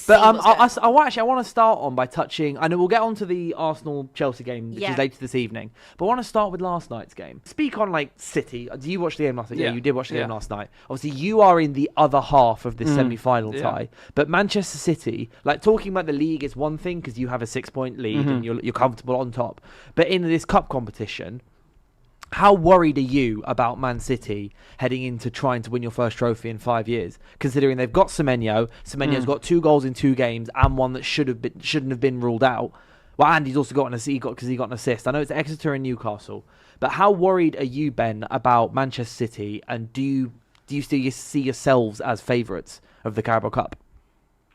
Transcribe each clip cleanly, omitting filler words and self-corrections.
But I want to start on by touching. I know we'll get on to the Arsenal-Chelsea game, which is later this evening. But I want to start with last night's game. Speak on City. Do you watch the game last night? Yeah, you did watch the game last night. Obviously, you are in the other half of this semi-final tie. But Manchester City, talking about the league is one thing because you have a 6-point lead and you're comfortable on top. But in this cup competition, how worried are you about Man City heading into trying to win your first trophy in 5 years, considering they've got Semenyo? Semenyo's got 2 goals in 2 games and one that shouldn't have been ruled out. Well, and he's also got an assist because he got an assist. I know it's Exeter and Newcastle, but how worried are you, Ben, about Manchester City? And do you still see yourselves as favourites of the Carabao Cup?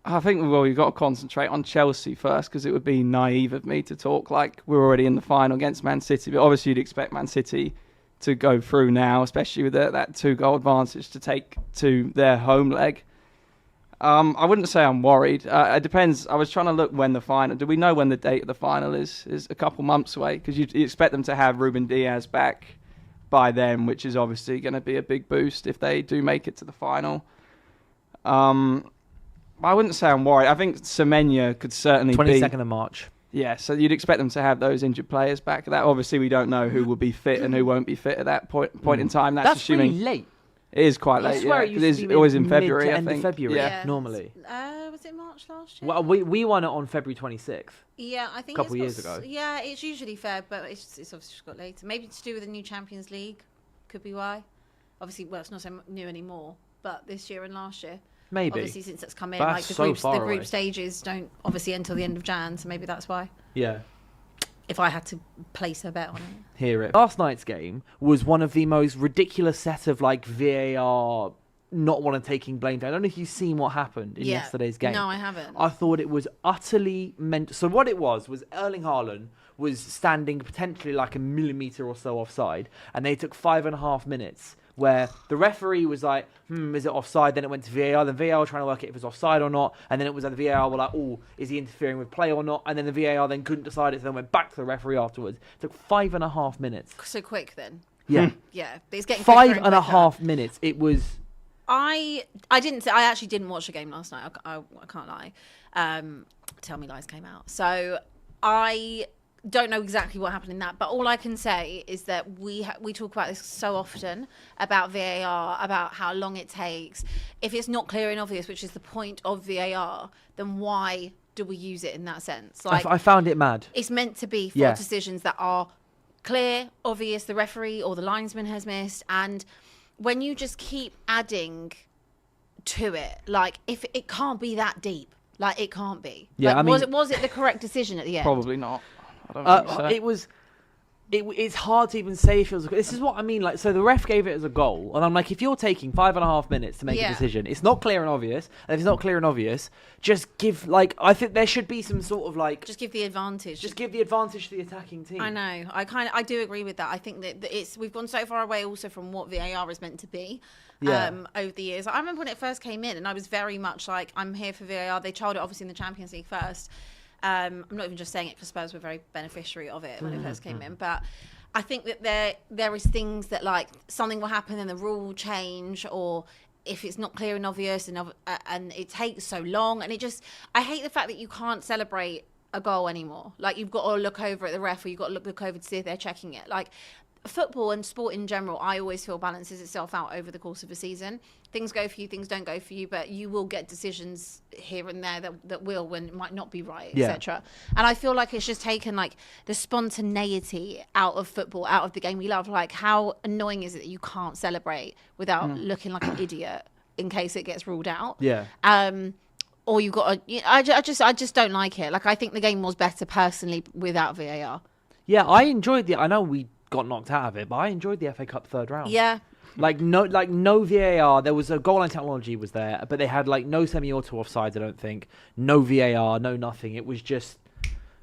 I think, you've got to concentrate on Chelsea first, because it would be naive of me to talk like we're already in the final against Man City. But obviously you'd expect Man City to go through now, especially with that 2-goal advantage to take to their home leg. I wouldn't say I'm worried. It depends. I was trying to look when the final... Do we know when the date of the final is? Is a couple months away? Because you expect them to have Ruben Diaz back by then, which is obviously going to be a big boost if they do make it to the final. I wouldn't say I'm worried. I think Semenyo could certainly 22nd of March. Yeah, so you'd expect them to have those injured players back. That obviously we don't know who will be fit and who won't be fit at that point in time. That's assuming really late. It is quite late. It is always in February. I End think. of February, yeah. Normally. Was it March last year? Well, we won it on February 26th. Yeah, I think a couple years ago. Yeah, it's usually Feb, but it's obviously just got later. Maybe to do with the new Champions League, could be why. Obviously, well, it's not so new anymore, but this year and last year. Maybe. Obviously, since it's come in, but the group stages don't obviously until the end of Jan, so maybe that's why. Yeah. If I had to place a bet on it. Hear it. Last night's game was one of the most ridiculous set of VAR not want to taking blame. I don't know if you've seen what happened in yesterday's game. No, I haven't. I thought it was utterly meant. So what it was Erling Haaland was standing potentially a millimetre or so offside, and they took 5.5 minutes where the referee was like, is it offside? Then it went to VAR. Then VAR trying to work it if it was offside or not. And then it was at the VAR were like, is he interfering with play or not? And then the VAR then couldn't decide it, so then went back to the referee afterwards. It took 5.5 minutes. So quick then. Yeah. Yeah, but it's getting 5.5 minutes. It was... I actually didn't watch the game last night. I can't lie. Tell Me Lies came out. So I don't know exactly what happened in that, but all I can say is that we talk about this so often about VAR, about how long it takes. If it's not clear and obvious, which is the point of VAR, then why do we use it in that sense? I found it mad. It's meant to be for decisions that are clear, obvious, the referee or the linesman has missed, and when you just keep adding to it, if it can't be that deep, it can't be. Yeah, was it the correct decision at the end? Probably not. I don't think so. It was. It's hard to even say if it was. This is what I mean. So the ref gave it as a goal, and I'm like, if you're taking 5.5 minutes to make a decision, it's not clear and obvious. And if it's not clear and obvious, just give I think there should be some sort of just give the advantage. Just give the advantage to the attacking team. I know. I do agree with that. I think that we've gone so far away also from what VAR is meant to be. Over the years, I remember when it first came in, and I was very much like, I'm here for VAR. They trialled it obviously in the Champions League first. I'm not even just saying it because Spurs were very beneficiary of it when it first came in, but I think that there is things that something will happen and the rule will change, or if it's not clear and obvious and it takes so long, and I hate the fact that you can't celebrate a goal anymore. You've got to look over at the ref, or you've got to look over to see if they're checking it. Football and sport in general, I always feel balances itself out over the course of a season. Things go for you, things don't go for you, but you will get decisions here and there that will, when it might not be right, etc. And I feel like it's just taken the spontaneity out of football, out of the game we love. How annoying is it that you can't celebrate without looking like an idiot in case it gets ruled out? Yeah. Or you've got to, I just don't like it. I think the game was better personally without VAR. Yeah, I enjoyed I know we got knocked out of it, but I enjoyed the FA Cup third round. Yeah. No VAR. There was a goal line technology was there, but they had no semi-auto offsides. I don't think. No VAR. No nothing. It was just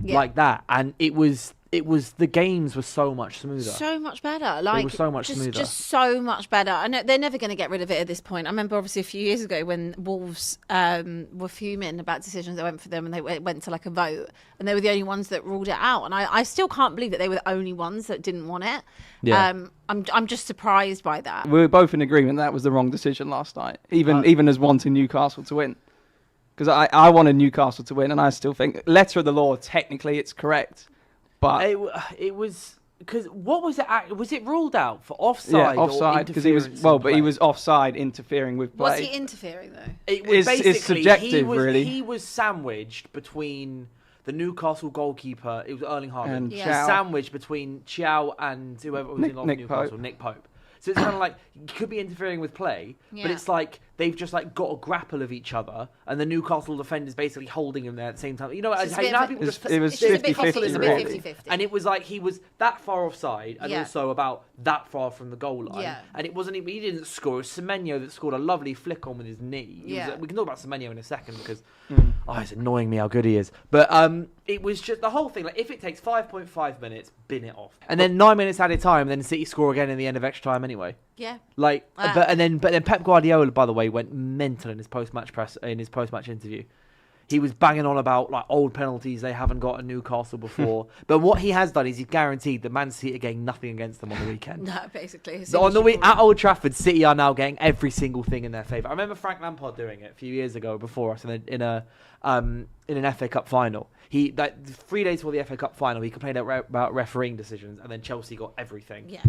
like that, and it was the games were so much smoother. So much better. It was so much smoother. Just so much better. I know they're never going to get rid of it at this point. I remember obviously a few years ago when Wolves were fuming about decisions that went for them, and they went to a vote, and they were the only ones that ruled it out. And I still can't believe that they were the only ones that didn't want it. Yeah. I'm just surprised by that. We were both in agreement that was the wrong decision last night, even as wanting Newcastle to win. because I wanted Newcastle to win, and I still think letter of the law, technically it's correct, but it was. Because what was it? Was it ruled out for offside? Yeah, offside. Because he was he was offside, interfering with play. Was he interfering though? It was it's subjective, really. He was sandwiched between the Newcastle goalkeeper. It was Erling Haaland. And He was sandwiched between Chiao and whoever was in Newcastle, Nick Pope. So it's kind of like you could be interfering with play, but it's like they've just like got a grapple of each other, and the Newcastle defender's basically holding him there at the same time. You know, how people just it was 50-50, really. And it was like he was that far offside, and also about that far from the goal line. Yeah. And it wasn't even he didn't score. It was Semenyo that scored a lovely flick on with his knee. We can talk about Semenyo in a second because it's annoying me how good he is. But it was just the whole thing. Like if it takes 5.5 minutes, bin it off, and then 9 minutes added time, then City score again in the end of extra time anyway. Yeah. Like, but then Pep Guardiola, by the way, went mental in his post-match interview. He was banging on about like old penalties they haven't got at Newcastle before. But what he has done is he's guaranteed that Man City are getting nothing against them on the weekend. No, basically. So at Old Trafford, City are now getting every single thing in their favour. I remember Frank Lampard doing it a few years ago before us in an FA Cup final. 3 days before the FA Cup final, he complained about refereeing decisions, and then Chelsea got everything. Yeah.